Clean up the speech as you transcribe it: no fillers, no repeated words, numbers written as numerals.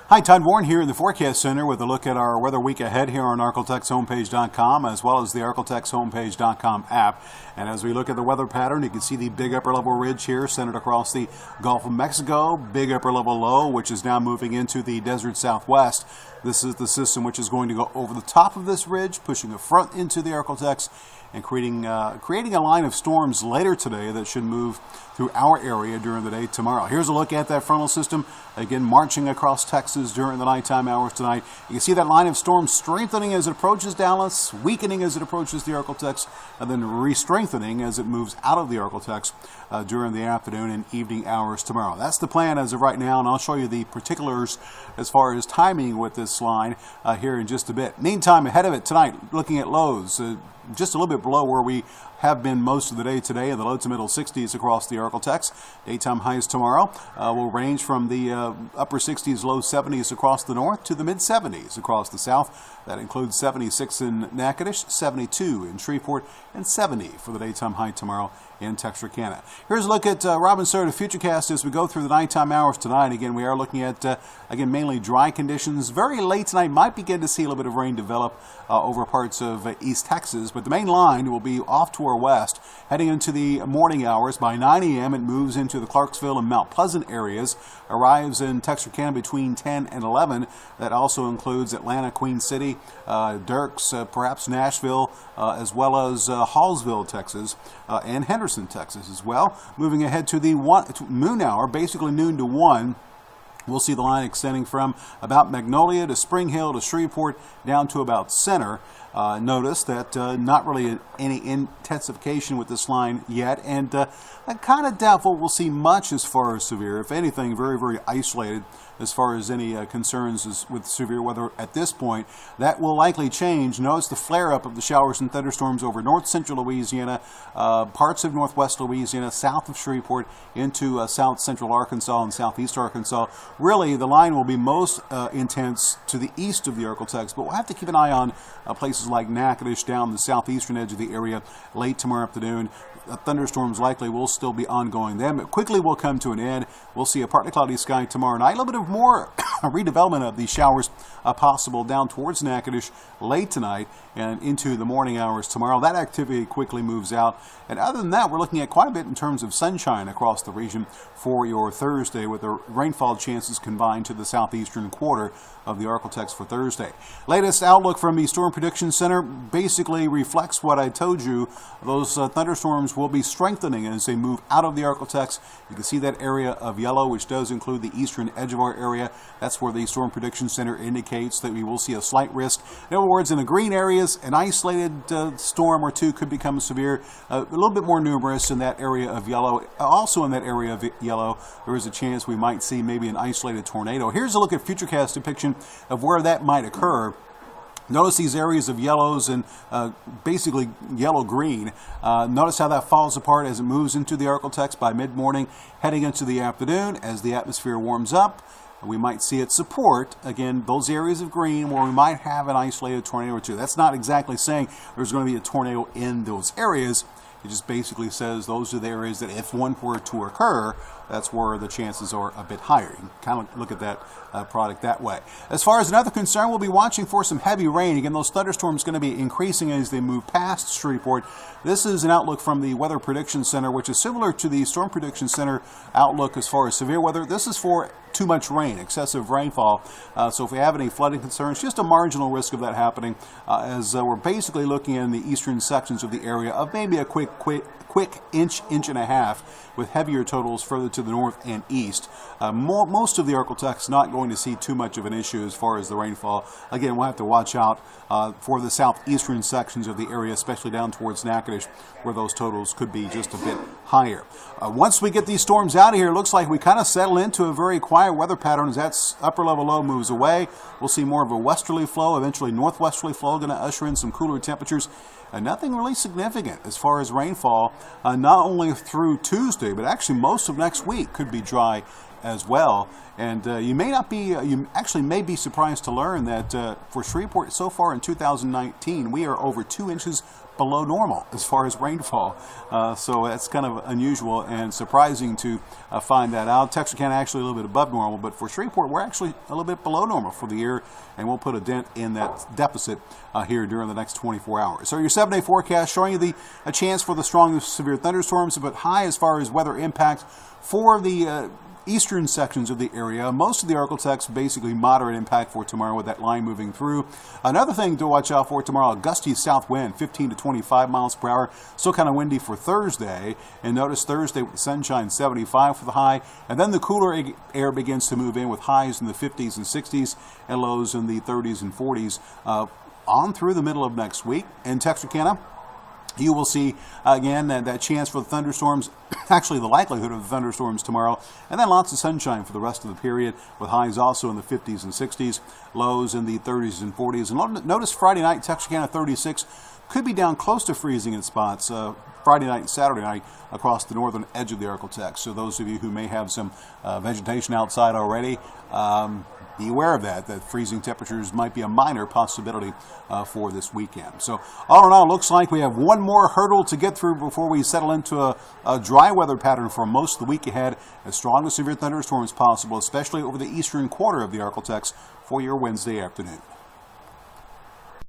Hi, Todd Warren here in the Forecast Center with a look at our weather week ahead here on ArkleTexHomepage.com as well as the ArkleTexHomepage.com app. And as we look at the weather pattern, you can see the big upper level ridge here centered across the Gulf of Mexico, big upper level low, which is now moving into the desert southwest. This is the system which is going to go over the top of this ridge, pushing the front into the Arkeltex and creating a line of storms later today that should move through our area during the day tomorrow. Here's a look at that frontal system, again marching across Texas during the nighttime hours tonight. You can see that line of storms strengthening as it approaches Dallas, weakening as it approaches the Arkeltex, and then re-strengthening as it moves out of the Arkeltex during the afternoon and evening hours tomorrow. That's the plan as of right now, and I'll show you the particulars as far as timing with this line here in just a bit. Meantime, ahead of it tonight, looking at lows, just a little bit below where we have been most of the day today in the low to middle 60s across the Arkeltex. Daytime highs tomorrow will range from the upper 60s, low 70s across the north to the mid 70s across the south. That includes 76 in Natchitoches, 72 in Shreveport, and 70 for the daytime high tomorrow in Texarkana. Here's a look at Robin-Sarita Futurecast as we go through the nighttime hours tonight. Again, we are looking at, again, mainly dry conditions. Very late tonight, might begin to see a little bit of rain develop over parts of East Texas, but the main line will be off to our west. Heading into the morning hours, by 9 a.m. it moves into the Clarksville and Mount Pleasant areas, arrives in Texarkana between 10 and 11. That also includes Atlanta, Queen City, Dirks, perhaps Nashville, as well as Hallsville, Texas, and Henderson, Texas as well. Moving ahead to the noon hour, basically noon to 1, we'll see the line extending from about Magnolia to Spring Hill to Shreveport down to about Center. Notice that not really any intensification with this line yet, and I'm kind of doubtful we'll see much as far as severe. If anything, very, very isolated as far as any concerns with severe weather at this point. That will likely change. Notice the flare-up of the showers and thunderstorms over north-central Louisiana, parts of northwest Louisiana, south of Shreveport, into south-central Arkansas and southeast Arkansas. Really, the line will be most intense to the east of the Arkeltex, but we'll have to keep an eye on places like Natchitoches down the southeastern edge of the area late tomorrow afternoon. Thunderstorms likely will still be ongoing. Them quickly will come to an end. We'll see a partly cloudy sky tomorrow night. A little bit of more redevelopment of these showers possible down towards Natchitoches late tonight and into the morning hours tomorrow. That activity quickly moves out. And other than that, we're looking at quite a bit in terms of sunshine across the region for your Thursday, with the rainfall chances combined to the southeastern quarter of the Arkeltex for Thursday. Latest outlook from the Storm Prediction Center basically reflects what I told you. Those thunderstorms will be strengthening as they move out of the Arkeltex. You can see that area of yellow, which does include the eastern edge of our area. That's where the Storm Prediction Center indicates that we will see a slight risk. In other words, in the green areas, an isolated storm or two could become severe, a little bit more numerous in that area of yellow. Also in that area of yellow, there is a chance we might see maybe an isolated tornado. Here's a look at Futurecast depiction of where that might occur. Notice these areas of yellows and basically yellow-green. Notice how that falls apart as it moves into the Arkeltex by mid-morning, heading into the afternoon. As the atmosphere warms up, we might see it support, again, those areas of green where we might have an isolated tornado or two. That's not exactly saying there's going to be a tornado in those areas. It just basically says those are the areas that if one were to occur, that's where the chances are a bit higher. You can kind of look at that product that way. As far as another concern, we'll be watching for some heavy rain. Again, those thunderstorms are going to be increasing as they move past Shreveport. This is an outlook from the Weather Prediction Center, which is similar to the Storm Prediction Center outlook as far as severe weather. This is for too much rain, excessive rainfall. So if we have any flooding concerns, just a marginal risk of that happening, as we're basically looking in the eastern sections of the area of maybe a quick inch and a half, with heavier totals further to the north and east. Most of the Arkeltex not going to see too much of an issue as far as the rainfall. Again, we'll have to watch out for the southeastern sections of the area, especially down towards Natchitoches, where those totals could be just a bit higher. Once we get these storms out of here, it looks like we kind of settle into a very quiet weather pattern as that upper level low moves away. We'll see more of a westerly flow, eventually northwesterly flow, going to usher in some cooler temperatures. Nothing really significant as far as rainfall, not only through Tuesday, but actually most of next week could be dry as well. And you actually may be surprised to learn that for Shreveport so far in 2019, we are over 2 inches below normal as far as rainfall. So that's kind of unusual and surprising to find that out. Texarkana actually a little bit above normal, but for Shreveport, we're actually a little bit below normal for the year, and we'll put a dent in that deficit here during the next 24 hours. So your 7-day forecast showing you a chance for the strong severe thunderstorms, but high as far as weather impact for the eastern sections of the area. Most of the Arklatex basically moderate impact for tomorrow with that line moving through. Another thing to watch out for tomorrow, a gusty south wind, 15 to 25 miles per hour. Still kind of windy for Thursday. And notice Thursday with sunshine, 75 for the high. And then the cooler air begins to move in with highs in the 50s and 60s and lows in the 30s and 40s on through the middle of next week. In Texarkana, you will see, again, that chance for the thunderstorms, actually the likelihood of the thunderstorms tomorrow, and then lots of sunshine for the rest of the period, with highs also in the 50s and 60s, lows in the 30s and 40s. And notice Friday night, Texarkana 36, could be down close to freezing in spots Friday night and Saturday night across the northern edge of the Arklatex. So those of you who may have some vegetation outside already, be aware of that freezing temperatures might be a minor possibility for this weekend. So all in all, it looks like we have one more hurdle to get through before we settle into a dry weather pattern for most of the week ahead. As strong as severe thunderstorms possible, especially over the eastern quarter of the Arklatex for your Wednesday afternoon.